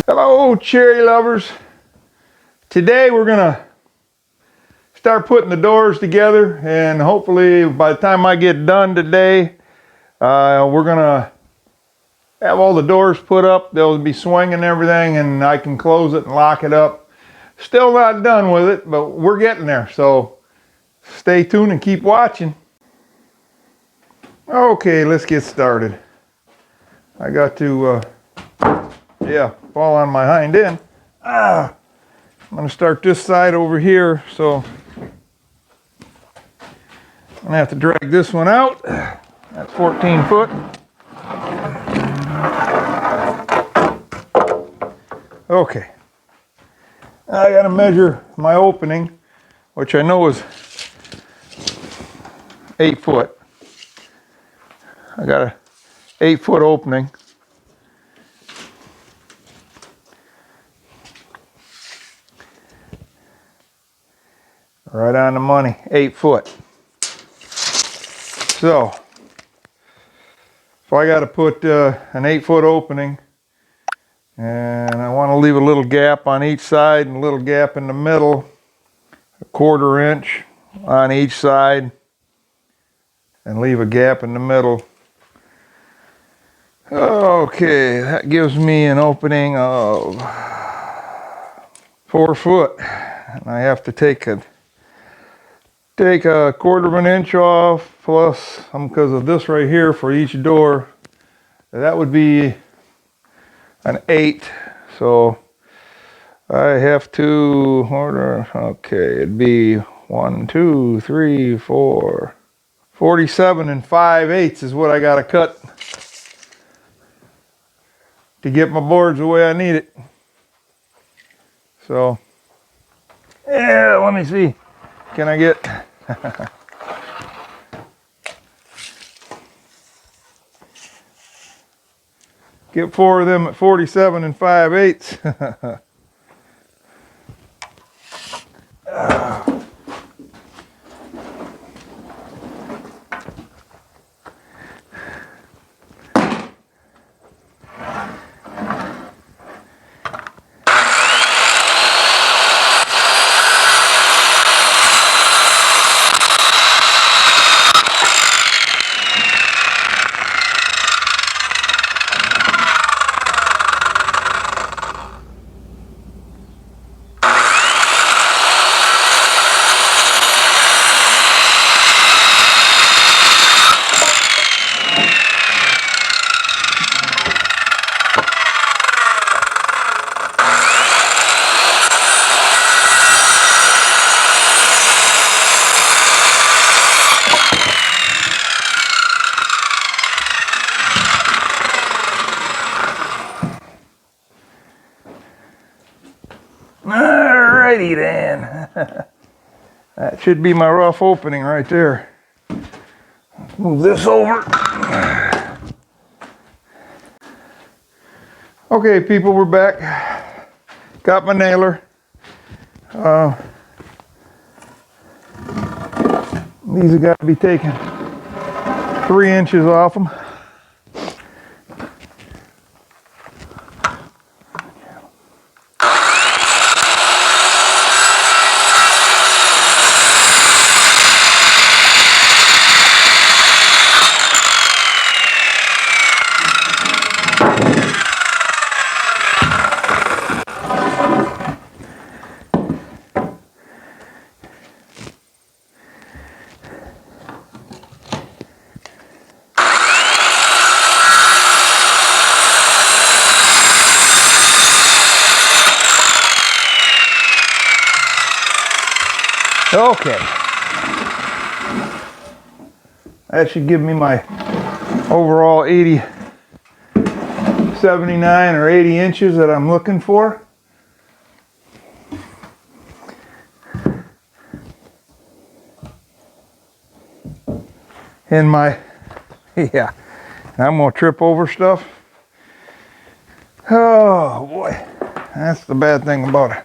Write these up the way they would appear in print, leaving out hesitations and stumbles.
Hello, cherry lovers. Today we're gonna start putting the doors together, and hopefully by the time I get done today, we're gonna have all the doors put up. They'll be swinging and everything, and I can close it and lock it up. Still not done with it, but we're getting there, so stay tuned and keep watching. Okay, let's get started. I got to fall on my hind end. I'm gonna start this side over here, so I'm gonna have to drag this one out. That's 14 foot. Okay, I gotta measure my opening, which I know is 8 foot. I got a 8 foot opening. Right on the money, 8 foot. So, if I got to put an 8 foot opening, and I want to leave a little gap on each side and a little gap in the middle, a 1/4 inch on each side, and leave a gap in the middle. Okay, that gives me an opening of 4 foot, and I have to take a 1/4 inch off, plus because of this right here for each door. That would be an 8, so I have to order. Okay, it'd be 1, 2, 3, 4, 47 5/8 is what I got to cut to get my boards the way I need it. So, yeah, let me see. Can I get get 4 of them at 47 5/8? Alrighty then. That should be my rough opening right there. Let's move this over. Okay, people, we're back. Got my nailer. These have got to be taken 3 inches off them. Okay, that should give me my overall 79 or 80 inches that I'm looking for. In my, yeah, I'm gonna trip over stuff. Oh boy, that's the bad thing about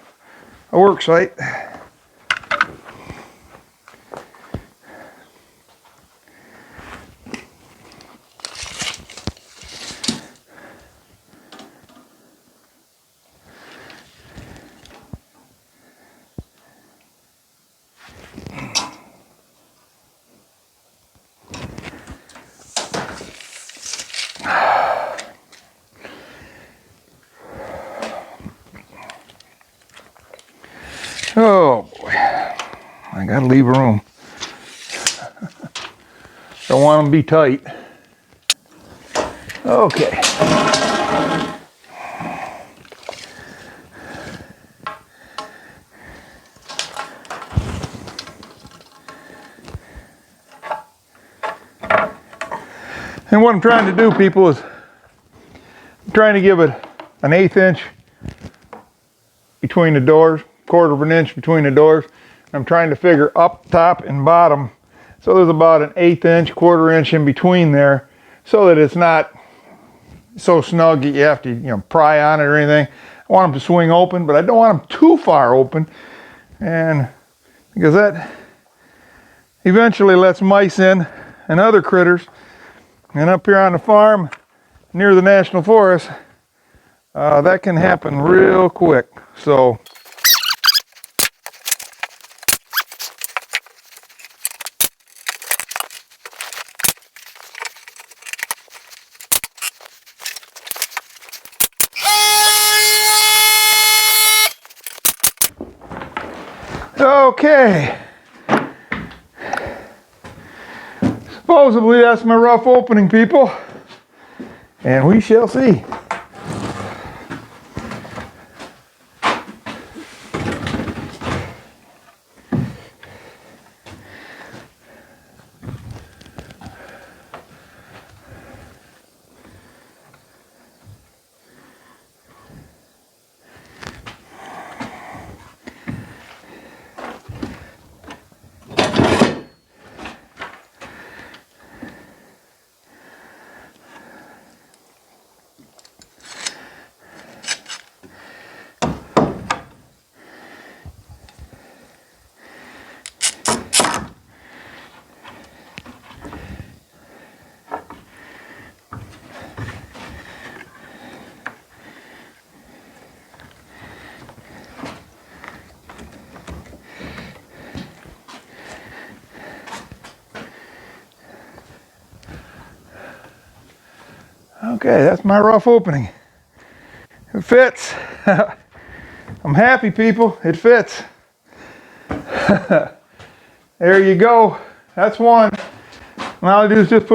a work site. Oh boy, I gotta leave room. Don't want them to be tight. Okay. And what I'm trying to do, people, is I'm trying to give it an 1/8 inch between the doors, 1/4 of an inch between the doors. I'm trying to figure up, top, and bottom. So there's about an 1/8 inch, 1/4 inch in between there, so that it's not so snug that you have to, pry on it or anything. I want them to swing open, but I don't want them too far open, and because that eventually lets mice in and other critters. And up here on the farm, near the National Forest, that can happen real quick. So, okay. Supposedly that's my rough opening, people. And we shall see. Okay, that's my rough opening. It fits. I'm happy, people. It fits. There you go. That's one. Now all I do is just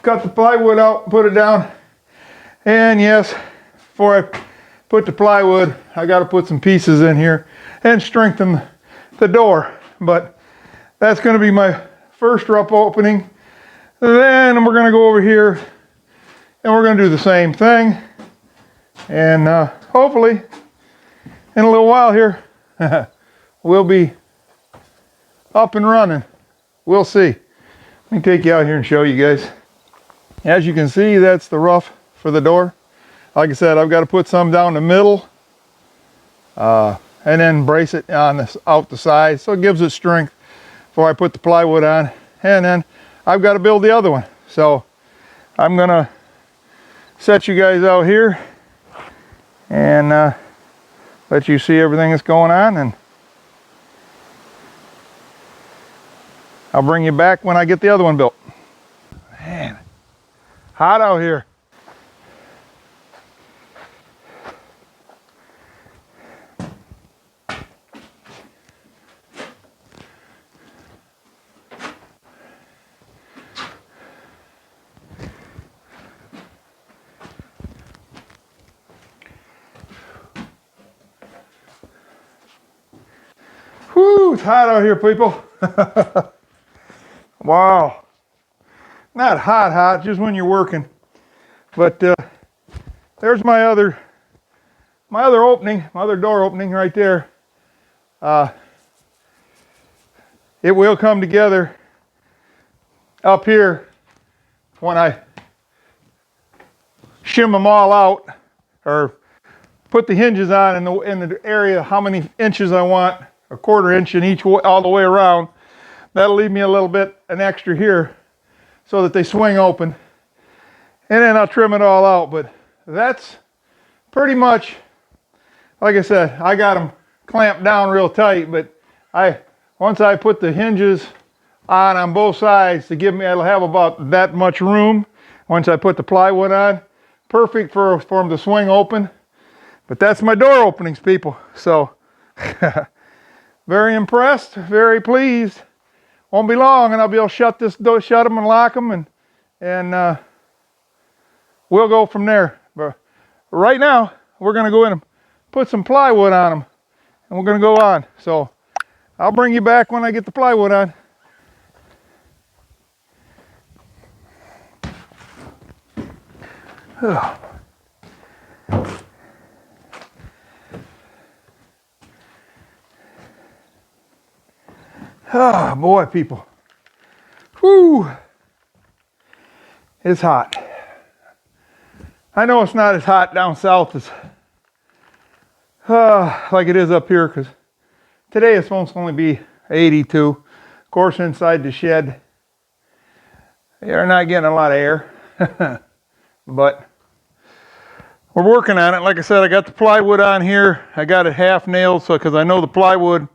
cut the plywood out, put it down. And yes, before I put the plywood, I got to put some pieces in here and strengthen the door. But that's going to be my first rough opening. Then we're going to go over here and we're going to do the same thing. And hopefully, in a little while here, we'll be up and running. We'll see. Let me take you out here and show you guys. As you can see, that's the rough for the door. Like I said, I've got to put some down the middle and then brace it on out the side so it gives it strength before I put the plywood on. And then I've got to build the other one. So I'm going to set you guys out here and let you see everything that's going on, and I'll bring you back when I get the other one built. Man, hot out here. Whoo, it's hot out here, people. Wow. Not hot, just when you're working. But there's my other opening, my other door opening right there. It will come together up here when I shim them all out, or put the hinges on in the area how many inches I want, 1/4 inch in each all the way around. That'll leave me a little bit an extra here so that they swing open, and then I'll trim it all out. But that's pretty much, like I said, I got them clamped down real tight, but once I put the hinges on both sides to give me, I'll have about that much room once I put the plywood on. Perfect for them to swing open. But that's my door openings, people. So very impressed, very pleased. Won't be long and I'll be able to shut this door, shut them and lock them, and we'll go from there. But right now, we're going to go in and put some plywood on them, and we're going to go on. So I'll bring you back when I get the plywood on. Oh boy, people. Whew. It's hot. I know it's not as hot down south as like it is up here, because today it's supposed to only be 82. Of course, inside the shed, you're not getting a lot of air. But we're working on it. Like I said, I got the plywood on here. I got it half nailed, so because I know the plywood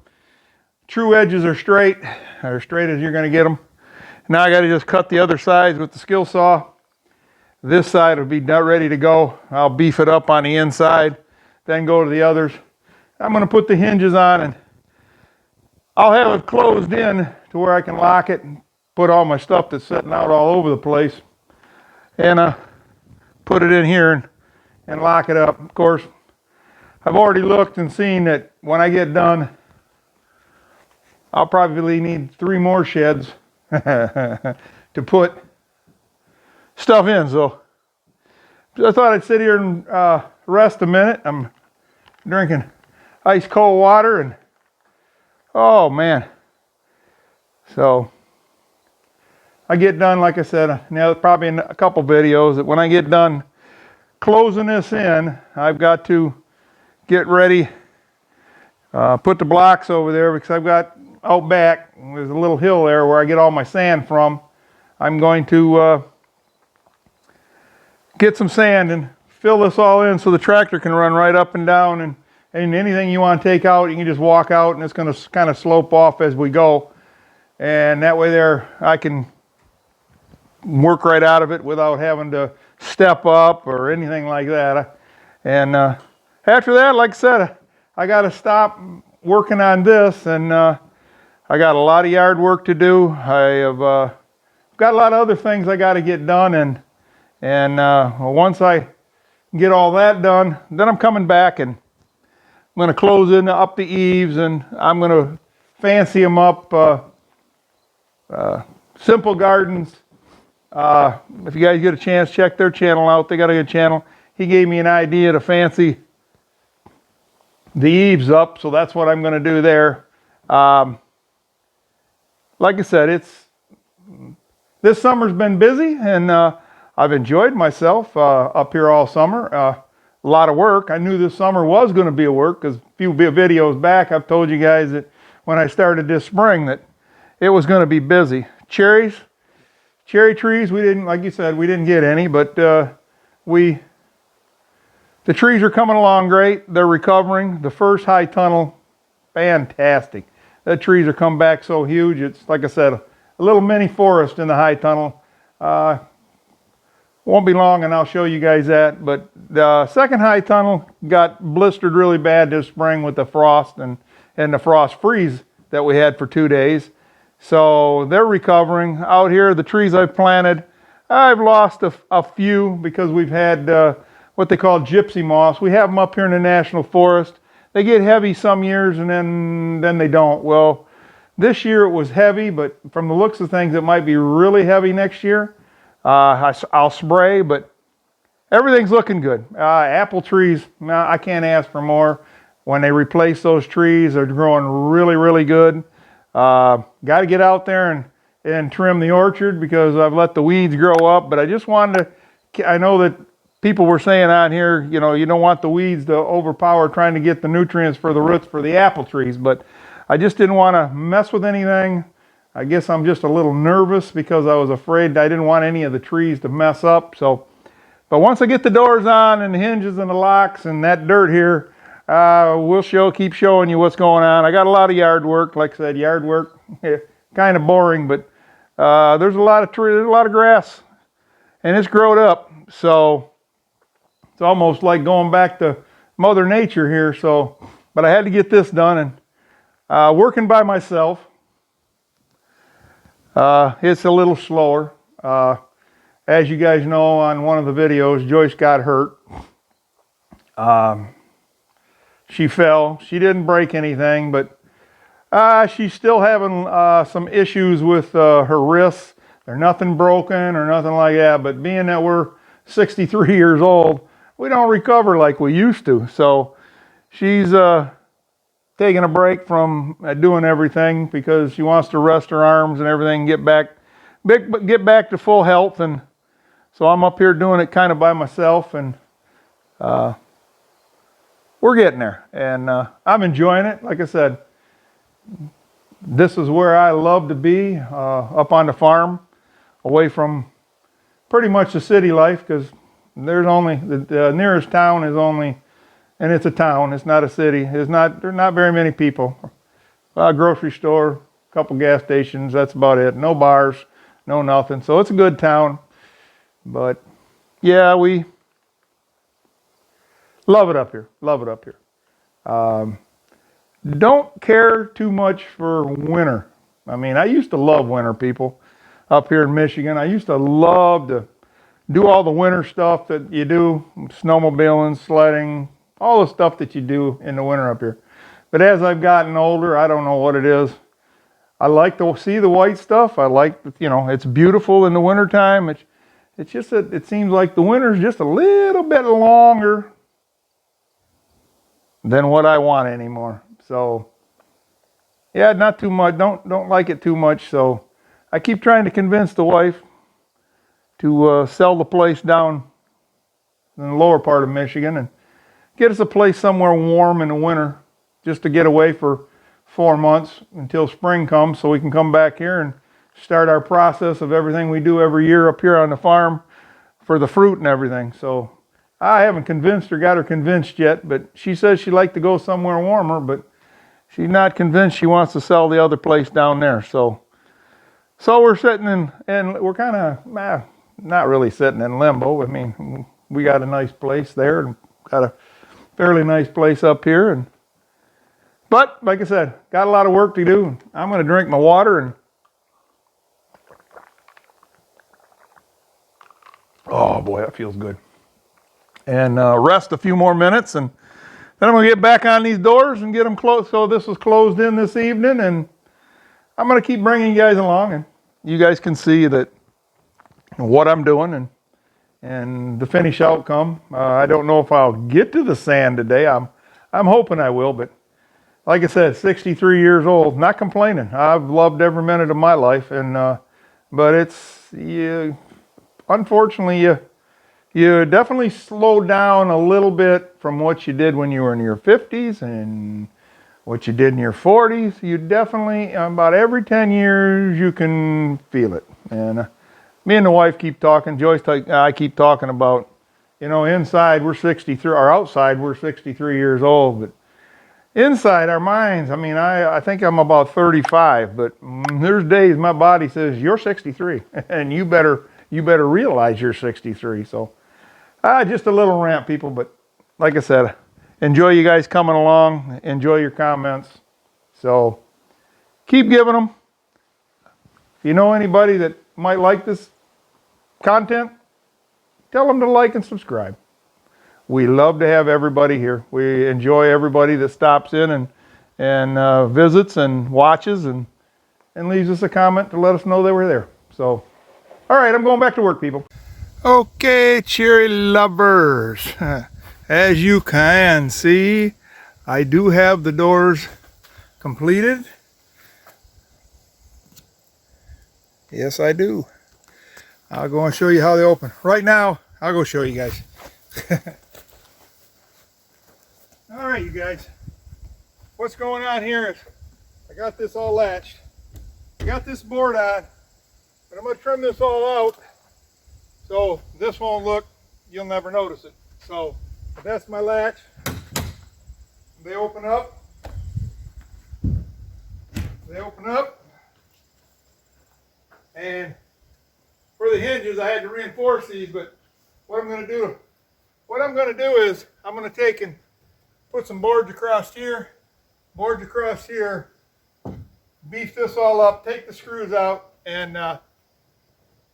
true edges are straight as you're going to get them. Now I got to just cut the other sides with the skill saw. This side will be ready to go. I'll beef it up on the inside, then go to the others. I'm going to put the hinges on, and I'll have it closed in to where I can lock it and put all my stuff that's sitting out all over the place, and put it in here and lock it up. Of course, I've already looked and seen that when I get done, I'll probably need 3 more sheds to put stuff in. So I thought I'd sit here and rest a minute. I'm drinking ice cold water, and oh man. So I get done, like I said, now probably in a couple videos, that when I get done closing this in, I've got to get ready, put the blocks over there, because I've got out back, there's a little hill there where I get all my sand from. I'm going to get some sand and fill this all in so the tractor can run right up and down, and anything you want to take out, you can just walk out, and it's going to kind of slope off as we go. And that way there, I can work right out of it without having to step up or anything like that. And after that, like I said, I got to stop working on this, and I got a lot of yard work to do. I have got a lot of other things I got to get done, and once I get all that done, then I'm coming back and I'm going to close up the eaves, and I'm going to fancy them up. Simple Gardens. If you guys get a chance, check their channel out. They got a good channel. He gave me an idea to fancy the eaves up, so that's what I'm going to do there. Like I said, this summer's been busy, and I've enjoyed myself up here all summer. A lot of work. I knew this summer was going to be a work, because a few videos back I've told you guys that when I started this spring that it was going to be busy. Cherry trees, we didn't, like you said, we didn't get any, but the trees are coming along great. They're recovering. The first high tunnel, fantastic. The trees are come back so huge. It's, like I said, a little mini forest in the high tunnel. Won't be long and I'll show you guys that. But the second high tunnel got blistered really bad this spring with the frost and the frost freeze that we had for 2 days. So they're recovering. Out here, the trees I've planted, I've lost a few because we've had what they call gypsy moss. We have them up here in the National Forest. They get heavy some years and then they don't. Well, this year it was heavy, but from the looks of things, it might be really heavy next year. I'll spray, but everything's looking good. Apple trees, I can't ask for more. When they replace those trees, they're growing really, really good. Got to get out there and trim the orchard because I've let the weeds grow up, but I just wanted to, I know that people were saying on here, you know, you don't want the weeds to overpower trying to get the nutrients for the roots for the apple trees, but I just didn't want to mess with anything. I guess I'm just a little nervous because I was afraid I didn't want any of the trees to mess up. So, but once I get the doors on and the hinges and the locks and that dirt here, we'll keep showing you what's going on. I got a lot of yard work. Like I said, yard work, kind of boring, but there's a lot of trees, there's a lot of grass, and it's growed up. So it's almost like going back to Mother Nature here. So, but I had to get this done, and Working by myself, it's a little slower. As you guys know, on one of the videos, Joyce got hurt. She fell. She didn't break anything, but she's still having some issues with her wrists. There's nothing broken or nothing like that, but being that we're 63 years old, we don't recover like we used to. So she's taking a break from doing everything because she wants to rest her arms and everything, get back to full health. And so I'm up here doing it kind of by myself, and we're getting there. And I'm enjoying it. Like I said, this is where I love to be, up on the farm, away from pretty much the city life, because there's only, the nearest town is only, and it's a town, it's not a city. There's not very many people. A grocery store, a couple gas stations, that's about it. No bars, no nothing. So it's a good town. But yeah, we love it up here. Love it up here. Don't care too much for winter. I mean, I used to love winter, people, up here in Michigan. I used to love to do all the winter stuff that you do, snowmobiling, sledding, all the stuff that you do in the winter up here. But as I've gotten older, I don't know what it is. I like to see the white stuff. I like, it's beautiful in the wintertime. It's just that it seems like the winter's just a little bit longer than what I want anymore. So yeah, not too much. Don't like it too much. So I keep trying to convince the wife to sell the place down in the lower part of Michigan and get us a place somewhere warm in the winter, just to get away for 4 months until spring comes, so we can come back here and start our process of everything we do every year up here on the farm for the fruit and everything. So I haven't got her convinced yet, but she says she'd like to go somewhere warmer, but she's not convinced she wants to sell the other place down there. So we're sitting in, and we're kind of, not really sitting in limbo. I mean, we got a nice place there and got a fairly nice place up here. But like I said, got a lot of work to do. I'm going to drink my water and, oh boy, that feels good. And rest a few more minutes, and then I'm going to get back on these doors and get them closed. So this was closed in this evening, and I'm going to keep bringing you guys along, and you guys can see that what I'm doing and the finished outcome. I don't know if I'll get to the sand today. I'm hoping I will, but like I said, 63 years old, not complaining. I've loved every minute of my life, and but unfortunately, you definitely slow down a little bit from what you did when you were in your 50s and what you did in your 40s. You definitely, about every 10 years, you can feel it. And me and the wife keep talking. Joyce, I keep talking about, inside we're 63, or outside we're 63 years old, but inside our minds, I mean, I think I'm about 35, but there's days my body says, you're 63, and you better realize you're 63. So just a little rant, people, but like I said, enjoy you guys coming along, enjoy your comments. So keep giving them. If you know anybody that might like this content, tell them to like and subscribe. We love to have everybody here. We enjoy everybody that stops in and visits and watches and leaves us a comment to let us know they were there. So, all right, I'm going back to work, people. Okay, cherry lovers. As you can see, I do have the doors completed. Yes, I do. I'll go and show you how they open. Right now, I'll go show you guys. All right, you guys. What's going on here is I got this all latched. I got this board on, but I'm going to trim this all out so this won't look, you'll never notice it. So that's my latch. They open up. They open up. And for the hinges, I had to reinforce these, but what I'm going to do is I'm going to take and put some boards across here, beef this all up, take the screws out, and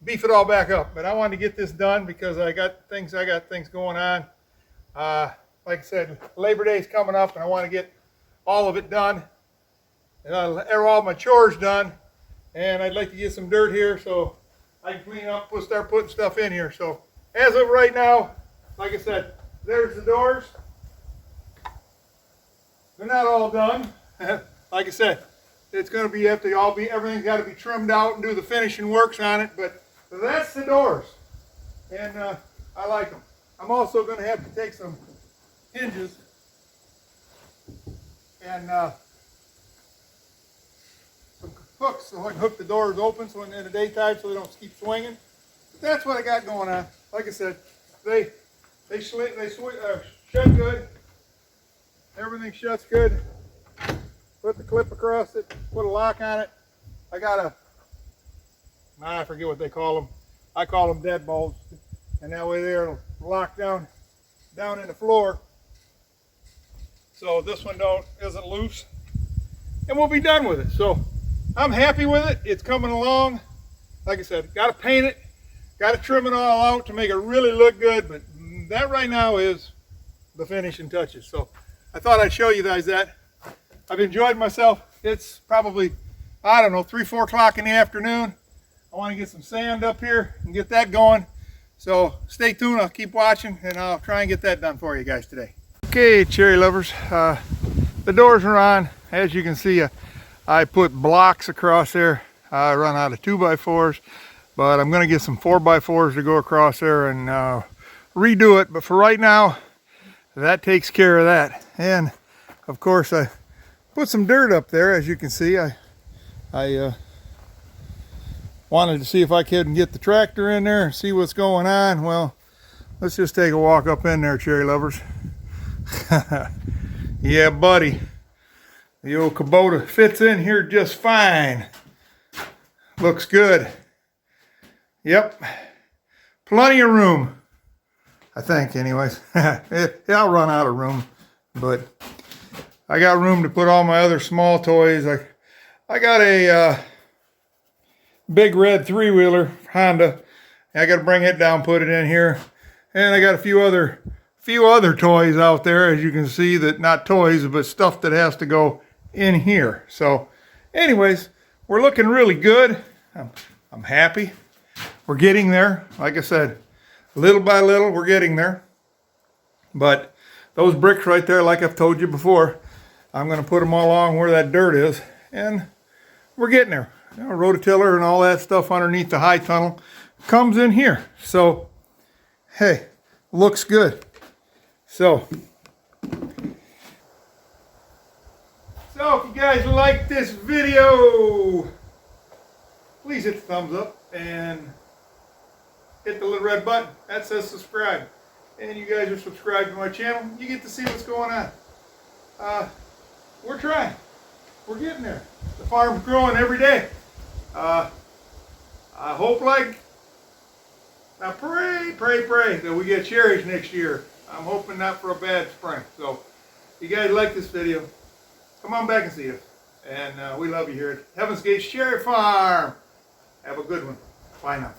beef it all back up. But I wanted to get this done because I got things going on. Like I said, Labor Day is coming up, and I want to get all of it done, and all my chores done. And I'd like to get some dirt here so I can clean up, start putting stuff in here. So as of right now, like I said, there's the doors. They're not all done. Like I said, it's going to be everything's got to be trimmed out and do the finishing works on it. But that's the doors, and I like them. I'm also going to have to take some hinges and some hooks so I can hook the doors open so in the daytime so they don't keep swinging. But that's what I got going on. Like I said, they shut good. Everything shuts good. Put the clip across it. Put a lock on it. I got I forget what they call them. I call them deadbolts, and that way they're locked down in the floor. So this one isn't loose, and we'll be done with it. So I'm happy with it. It's coming along. Like I said, got to paint it, got to trim it all out to make it really look good. But that right now is the finishing touches. So I thought I'd show you guys that. I've enjoyed myself. It's probably, I don't know, 3, 4 o'clock in the afternoon. I want to get some sand up here and get that going. So stay tuned. I'll keep watching, and I'll try and get that done for you guys today. Okay, cherry lovers, the doors are on. As you can see, I put blocks across there. I run out of 2x4s, but I'm going to get some 4x4s to go across there and redo it. But for right now, that takes care of that. And of course, I put some dirt up there. As you can see, I wanted to see if I could get the tractor in there and see what's going on. Well, let's just take a walk up in there, cherry lovers. Yeah, buddy. The old Kubota fits in here just fine. Looks good. Yep. Plenty of room, I think, anyways. I'll run out of room, but I got room to put all my other small toys. I got a big red 3-wheeler Honda. I got to bring it down, put it in here, and I got a few other toys out there, as you can see, that not toys, but stuff that has to go in here. So anyways, we're looking really good. I'm happy. We're getting there. Like I said, little by little, we're getting there. But those bricks right there, like I've told you before, I'm going to put them all along where that dirt is, and we're getting there. You know, rototiller and all that stuff underneath the high tunnel comes in here. So, hey, looks good. So if you guys like this video, please hit the thumbs up and hit the little red button that says subscribe. And you guys are subscribed to my channel, you get to see what's going on. We're trying. We're getting there. The farm's growing every day. I hope, now pray that we get cherries next year. I'm hoping not for a bad spring. So if you guys like this video, come on back and see us. And we love you here at Heaven's Gates Cherry Farm. Have a good one. Bye now.